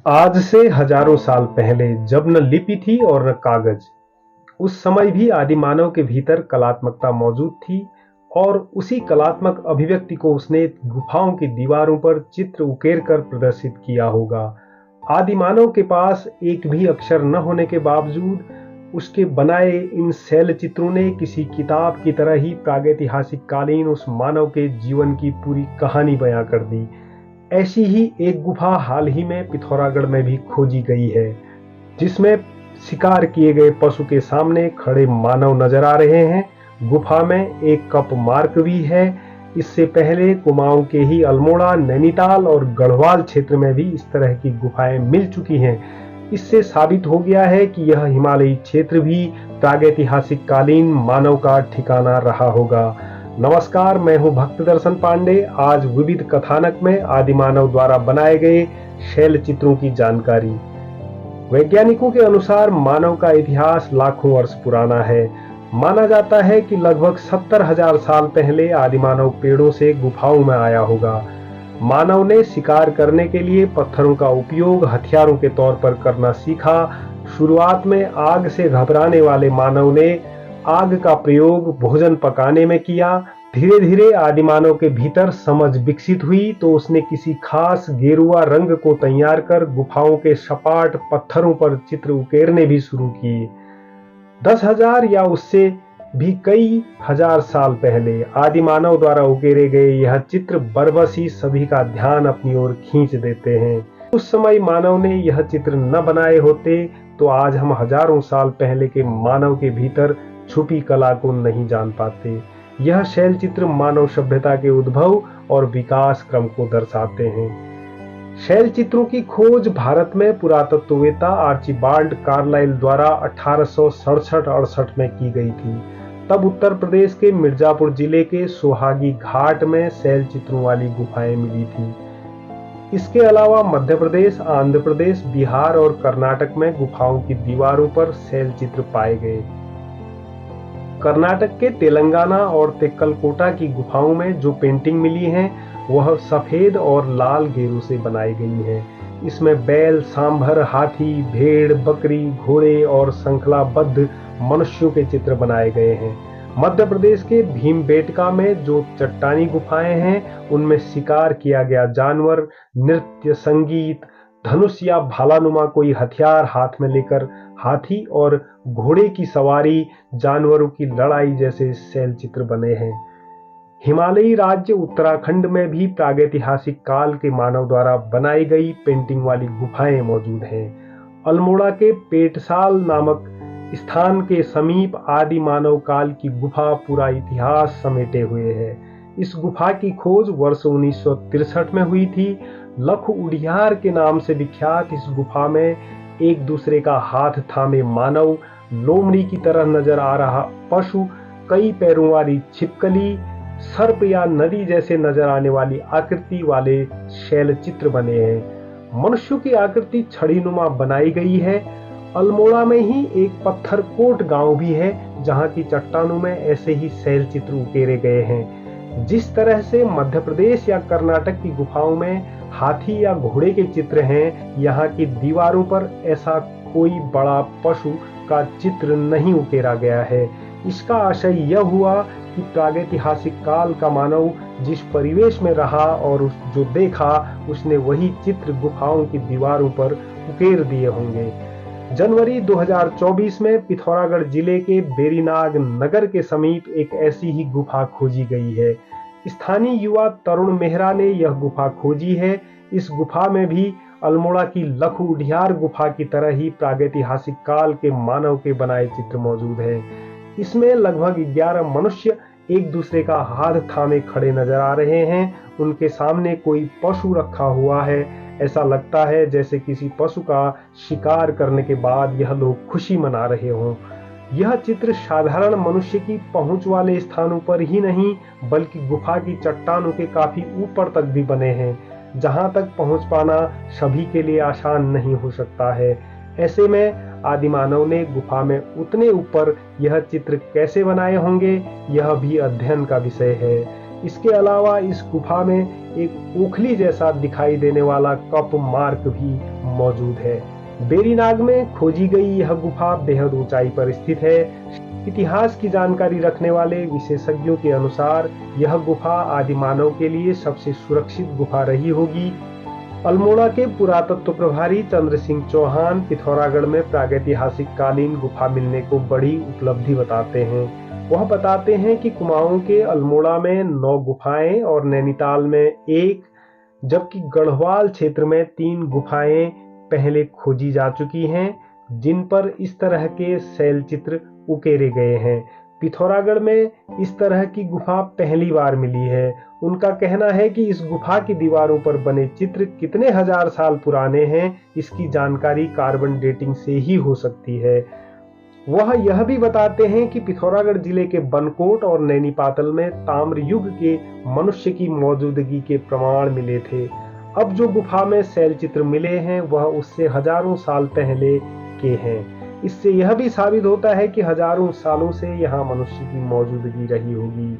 आज से हजारों साल पहले जब न लिपि थी और न कागज, उस समय भी आदिमानव के भीतर कलात्मकता मौजूद थी और उसी कलात्मक अभिव्यक्ति को उसने गुफाओं की दीवारों पर चित्र उकेर कर प्रदर्शित किया होगा। आदिमानव के पास एक भी अक्षर न होने के बावजूद उसके बनाए इन शैल चित्रों ने किसी किताब की तरह ही प्रागैतिहासिक कालीन उस मानव के जीवन की पूरी कहानी बयां कर दी। ऐसी ही एक गुफा हाल ही में पिथौरागढ़ में भी खोजी गई है, जिसमें शिकार किए गए पशु के सामने खड़े मानव नजर आ रहे हैं। गुफा में एक कप मार्क भी है। इससे पहले कुमाऊं के ही अल्मोड़ा, नैनीताल और गढ़वाल क्षेत्र में भी इस तरह की गुफाएं मिल चुकी हैं। इससे साबित हो गया है कि यह हिमालयी क्षेत्र भी प्रागैतिहासिक कालीन मानव का ठिकाना रहा होगा। नमस्कार, मैं हूं भक्त दर्शन पांडे। आज विविध कथानक में आदिमानव द्वारा बनाए गए शैल चित्रों की जानकारी। वैज्ञानिकों के अनुसार मानव का इतिहास लाखों वर्ष पुराना है। माना जाता है कि लगभग 70,000 साल पहले आदिमानव पेड़ों से गुफाओं में आया होगा। मानव ने शिकार करने के लिए पत्थरों का उपयोग हथियारों के तौर पर करना सीखा। शुरुआत में आग से घबराने वाले मानव ने आग का प्रयोग भोजन पकाने में किया। धीरे धीरे आदिमानव के भीतर समझ विकसित हुई तो उसने किसी खास गेरुआ रंग को तैयार कर गुफाओं के सपाट पत्थरों पर चित्र उकेरने भी शुरू किए। 10,000 या उससे भी कई हजार साल पहले आदिमानव द्वारा उकेरे गए यह चित्र बरबस ही सभी का ध्यान अपनी ओर खींच देते हैं। उस समय मानव ने यह चित्र न बनाए होते तो आज हम हजारों साल पहले के मानव के भीतर छुपी कला को नहीं जान पाते। यह शैल चित्र मानव सभ्यता के उद्भव और विकास क्रम को दर्शाते हैं। शैल चित्रों की खोज भारत में पुरातत्ववेत्ता आर्चिबाल्ड कार्लाइल द्वारा 1867-68 में की गई थी। तब उत्तर प्रदेश के मिर्जापुर जिले के सोहागी घाट में शैल चित्रों वाली गुफाएं मिली थी। इसके अलावा मध्य प्रदेश, आंध्र प्रदेश, बिहार और कर्नाटक में गुफाओं की दीवारों पर शैल चित्र पाए गए। कर्नाटक के तेलंगाना और तेक्कलकोटा की गुफाओं में जो पेंटिंग मिली हैं वह सफेद और लाल गेरू से बनाई गई हैं। इसमें बैल, सांभर, हाथी, भेड़, बकरी, घोड़े और श्रृंखलाबद्ध मनुष्यों के चित्र बनाए गए हैं। मध्य प्रदेश के भीमबेटका में जो चट्टानी गुफाएं हैं उनमें शिकार किया गया जानवर, नृत्य, संगीत, धनुष या भालानुमा कोई हथियार हाथ में लेकर हाथी और घोड़े की सवारी, जानवरों की लड़ाई जैसे शैल चित्र बने हैं। हिमालयी राज्य उत्तराखंड में भी प्रागैतिहासिक काल के मानव द्वारा बनाई गई पेंटिंग वाली गुफाएं मौजूद हैं। अल्मोड़ा के पेटसाल नामक स्थान के समीप आदि मानव काल की गुफा पूरा इतिहास समेटे हुए है। इस गुफा की खोज वर्ष 1963 में हुई थी। लख उडियार के नाम से विख्यात इस गुफा में एक दूसरे का हाथ थामे मानव, लोमड़ी की तरह नजर आ रहा पशु, कई पैरों वाली छिपकली, सर्प या नदी जैसे नजर आने वाली आकृति वाले शैल चित्र बने हैं। मनुष्यों की आकृति छड़ीनुमा बनाई गई है। अल्मोड़ा में ही एक पत्थरकोट गांव भी है जहां की चट्टानों में ऐसे ही शैल चित्र उकेरे गए हैं। जिस तरह से मध्य प्रदेश या कर्नाटक की गुफाओं में हाथी या घोड़े के चित्र हैं, यहाँ की दीवारों पर ऐसा कोई बड़ा पशु का चित्र नहीं उकेरा गया है। इसका आशय यह हुआ कि प्रागैतिहासिक काल का मानव जिस परिवेश में रहा और जो देखा उसने वही चित्र गुफाओं की दीवारों पर उकेर दिए होंगे। जनवरी 2024 में पिथौरागढ़ जिले के बेरीनाग नगर के समीप एक ऐसी ही गुफा खोजी गई है। स्थानीय युवा तरुण मेहरा ने यह गुफा खोजी है। इस गुफा में भी अल्मोड़ा की लख उडियार गुफा की तरह ही प्रागैतिहासिक काल के मानव के बनाए चित्र मौजूद हैं। इसमें लगभग 11 मनुष्य एक दूसरे का हाथ थामे खड़े नजर आ रहे हैं। उनके सामने कोई पशु रखा हुआ है। ऐसा लगता है जैसे किसी पशु का शिकार करने के बाद यह लोग खुशी मना रहे हों। यह चित्र साधारण मनुष्य की पहुंच वाले स्थानों पर ही नहीं बल्कि गुफा की चट्टानों के काफी ऊपर तक भी बने हैं, जहां तक पहुंच पाना सभी के लिए आसान नहीं हो सकता है। ऐसे में आदिमानव ने गुफा में उतने ऊपर यह चित्र कैसे बनाए होंगे, यह भी अध्ययन का विषय है। इसके अलावा इस गुफा में एक ओखली जैसा दिखाई देने वाला कप मार्क भी मौजूद है। बेरीनाग में खोजी गई यह गुफा बेहद ऊंचाई पर स्थित है। इतिहास की जानकारी रखने वाले विशेषज्ञों के अनुसार यह गुफा आदिमानव के लिए सबसे सुरक्षित गुफा रही होगी। अल्मोड़ा के पुरातत्व प्रभारी चंद्र सिंह चौहान पिथौरागढ़ में प्रागैतिहासिक कालीन गुफा मिलने को बड़ी उपलब्धि बताते हैं। वह बताते हैं कि कुमाऊं के अल्मोड़ा में 9 गुफाएं और नैनीताल में 1, जबकि गढ़वाल क्षेत्र में 3 गुफाएं पहले खोजी जा चुकी हैं, जिन पर इस तरह के शैल चित्र उकेरे गए हैं। पिथौरागढ़ में इस तरह की गुफा पहली बार मिली है। उनका कहना है कि इस गुफा की दीवारों पर बने चित्र कितने हजार साल पुराने हैं, इसकी जानकारी कार्बन डेटिंग से ही हो सकती है। वह यह भी बताते हैं कि पिथौरागढ़ जिले के बनकोट और नैनीपाटल में ताम्र युग के मनुष्य की मौजूदगी के प्रमाण मिले थे। अब जो गुफा में शैल चित्र मिले हैं वह उससे हजारों साल पहले के हैं। इससे यह भी साबित होता है कि हजारों सालों से यहाँ मनुष्य की मौजूदगी रही होगी।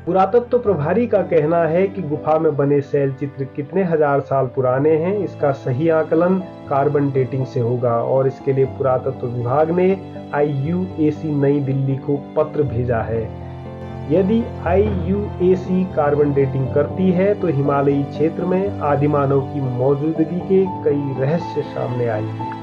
पुरातत्व प्रभारी का कहना है कि गुफा में बने शैल चित्र कितने हजार साल पुराने हैं, इसका सही आकलन कार्बन डेटिंग से होगा और इसके लिए पुरातत्व विभाग ने IUAC नई दिल्ली को पत्र भेजा है। यदि IUAC कार्बन डेटिंग करती है तो हिमालयी क्षेत्र में आदिमानव की मौजूदगी के कई रहस्य सामने आएंगे।